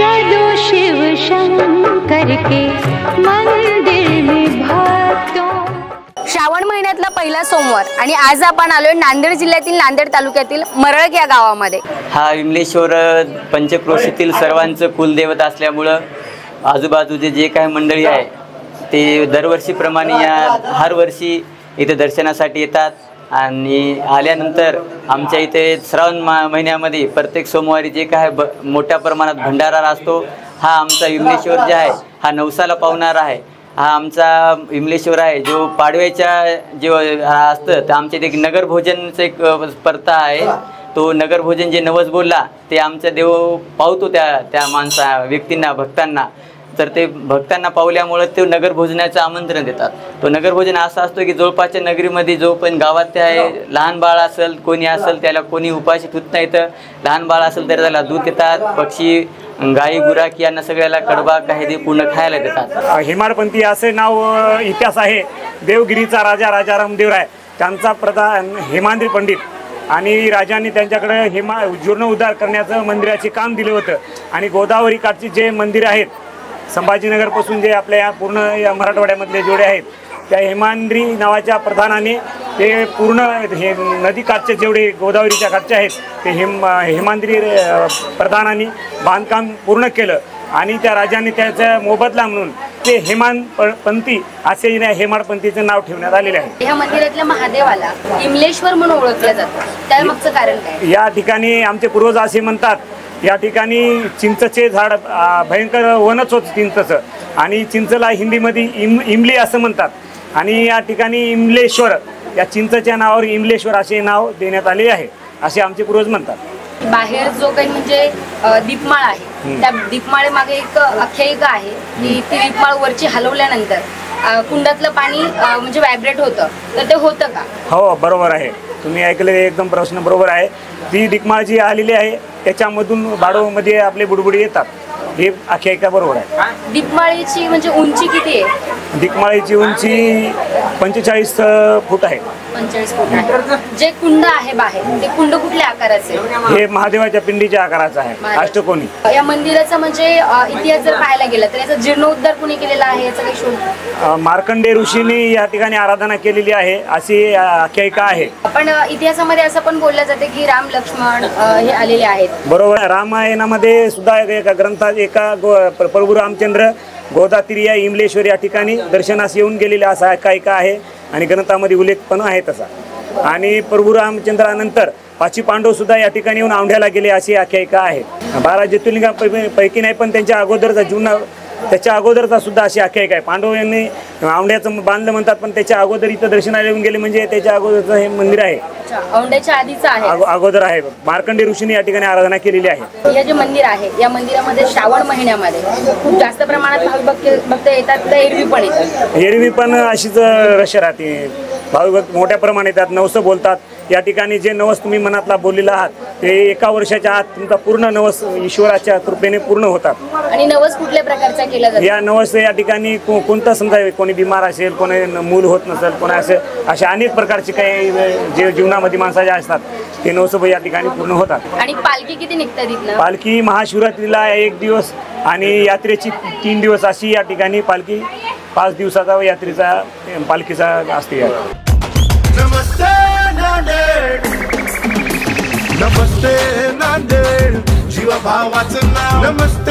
चलो शिव शंकर के मंदिर में भक्तों। श्रावण महिन्यातला पहिला सोमवार आणि आज आपण आलोय नांदेड जिल्ह्यातील नांदेड तालुक्यातील मरळक या गावामध्ये। हा विमलेश्वर पंचक्रोशीतील सर्वांचं कुलदैवत असल्यामुळे आजूबाजूचे जे काही मंडळी आहे ते दरवर्षीप्रमाणे या हर वर्षी इथे दर्शनासाठी येतात आणि आल्यानंतर आमच्या इथे श्रावण महिन्यामध्ये प्रत्येक सोमवारी जे काय मोठ्या प्रमाणात भंडारा असतो। हा आमचा विमलेश्वर जे आहे हा नवसाला पावणारा आहे। हा आमचा विमलेश्वर आहे जो पाडव्याच्या जो असतं तर आमच्या इथे नगर भोजनचं एक स्पर्धा आहे। तो नगर भोजन जे नवस बोलला ते आमचा देव पावतो त्या माणसा व्यक्तींना भक्तांना। तर ते भक्तांना पावल्यामुळे ते नगर भोजनाचं आमंत्रण देतात। तो नगर भोजन असा असतो की जवळपासच्या नगरीमध्ये जो पण गावात ते आहे लहान बाळ असेल कोणी असेल त्याला कोणी उपाशी ठेवत नाही, तर लहान बाळ असेल तर त्याला दूध देतात, पक्षी गाई गुराखी यांना सगळ्याला कडबा काही दे पूर्ण खायला देतात। हेमाडपंथी असे नाव इतिहास आहे। देवगिरीचा राजा राजा रामदेवराय त्यांचा प्रधान हेमाद्री पंडित आणि राजांनी त्यांच्याकडे जीर्णोद्धार करण्याचं मंदिराचे काम दिले होतं आणि गोदावरी काठची जे मंदिर आहेत संभाजीनगरपासून जे आपल्या या पूर्ण या मराठवाड्यामधले जेवढे आहेत त्या हेमाद्री नावाच्या प्रधानाने ते पूर्ण हे नदीकाठचे जेवढे गोदावरीच्या काठचे आहेत ते हेमाद्री प्रधानाने बांधकाम पूर्ण केलं आणि त्या राजांनी त्याचा मोबदला म्हणून ते हेमाडपंथी असे हेमाडपंथीचं नाव ठेवण्यात आलेले आहे। या मंदिरातल्या महादेवाला विमलेश्वर म्हणून ओळखलं जातं, त्यामागचं कारण काय? या ठिकाणी आमचे पूर्वज असे म्हणतात, या ठिकाणी चिंचचे झाड भयंकर वनच होतं चिंचचं आणि चिंचला हिंदीमध्ये इमली असं म्हणतात आणि या ठिकाणी इमलेश्वर या चिंचच्या नावावर इमलेश्वर असे नाव देण्यात आले आहे असे आमचे पूर्वज म्हणतात। बाहेर जो काही म्हणजे दीपमाळ आहे त्या दीपमाळे मागे एक आख्यायिका आहे की ती दीपमाळ वरची हलवल्यानंतर कुंडातलं पाणी म्हणजे व्हायब्रेट होतं, तर ते होतं का? हो बरोबर आहे, तुम्ही ऐकले एकदम प्रश्न बरोबर आहे। ती दीपमाळ जी आलेली आहे त्याच्यामधून बाडोमध्ये आपले बुडबुडी येतात, हे आख्यायिका बरोबर आहे। दीपमाळीची म्हणजे उंची किती आहे? दीपमाळीची उंची 45 फूट आहे। 45 फूट आहे। जे कुंड आहे बाहेर ते कुंड कुठल्या आकाराचे? हे महादेवाच्या पिंडीच्या आकाराचा आहे, अष्टकोनी। या मंदिराचा म्हणजे इतिहास जर पाहायला गेला तर याचा जीर्णोद्धार कोणी केलेला आहे याचा काही शोध? मार्कंडेय ऋषींनी या ठिकाणी आराधना केलेली आहे अशी आख्यायिका आहे। पण इतिहासामध्ये असं पण बोललं जाते की राम लक्ष्मण हे आलेले आहेत। बरोबर, रामायणामध्ये सुद्धा एका ग्रंथात एका प्रभू रामचंद्र गोदातीरी या इमलेश्वर या ठिकाणी दर्शनास येऊन गेलेले असा आख्यायिका आहे आणि ग्रंथामध्ये उल्लेख पण आहे तसा। आणि प्रभू रामचंद्रानंतर 5 पांडव सुद्धा या ठिकाणी येऊन औंढ्याला गेले अशी आख्यायिका आहे। 12 ज्योतिर्लिंगापैकी नाही पण त्यांच्या अगोदरचा जुना त्याच्या अगोदरचा सुद्धा अशी आख्यायिका आहे। पांडव यांनी औंढ्याचं बांधलं म्हणतात पण त्याच्या अगोदर इथं दर्शनाला येऊन गेले म्हणजे त्याच्या अगोदरचं हे मंदिर आहे, औंढ्याच्या आधीचं आहे, अगोदर आहे। मार्कंडेय ऋषींनी या ठिकाणी आराधना केलेली आहे। हे जे मंदिर आहे या मंदिरामध्ये श्रावण महिन्यामध्ये खूप जास्त प्रमाणात भाविक येतात, तर एरवी पण येतात। एरवी पण अशीच रश राहते, भाविक मोठ्या प्रमाणात येतात, नवस बोलतात। या ठिकाणी जे नवस तुम्ही मनातला बोललेला आहात ते 1 वर्षाच्या आत तुमचा पूर्ण नवस ईश्वराच्या कृपेने पूर्ण होतात। आणि नवस कुठल्या प्रकारचा केला जातो? या नवस या ठिकाणी कोणता समजा कोणी बिमार असेल, कोणी मूल होत नसेल, कोणा असे अनेक प्रकारचे काही जे जीवनामध्ये माणसाचे असतात ते नवस या ठिकाणी पूर्ण होतात। आणि पालखी किती निघतात इथनं? पालखी महाशिवरात्रीला 1 दिवस आणि यात्रेची 3 दिवस अशी या ठिकाणी पालखी 5 दिवसाचा यात्रेचा पालखीचा असते। नमस्ते नांदेड, नमस्ते नांदेड, जीवा भावाचं नाव नमस्ते।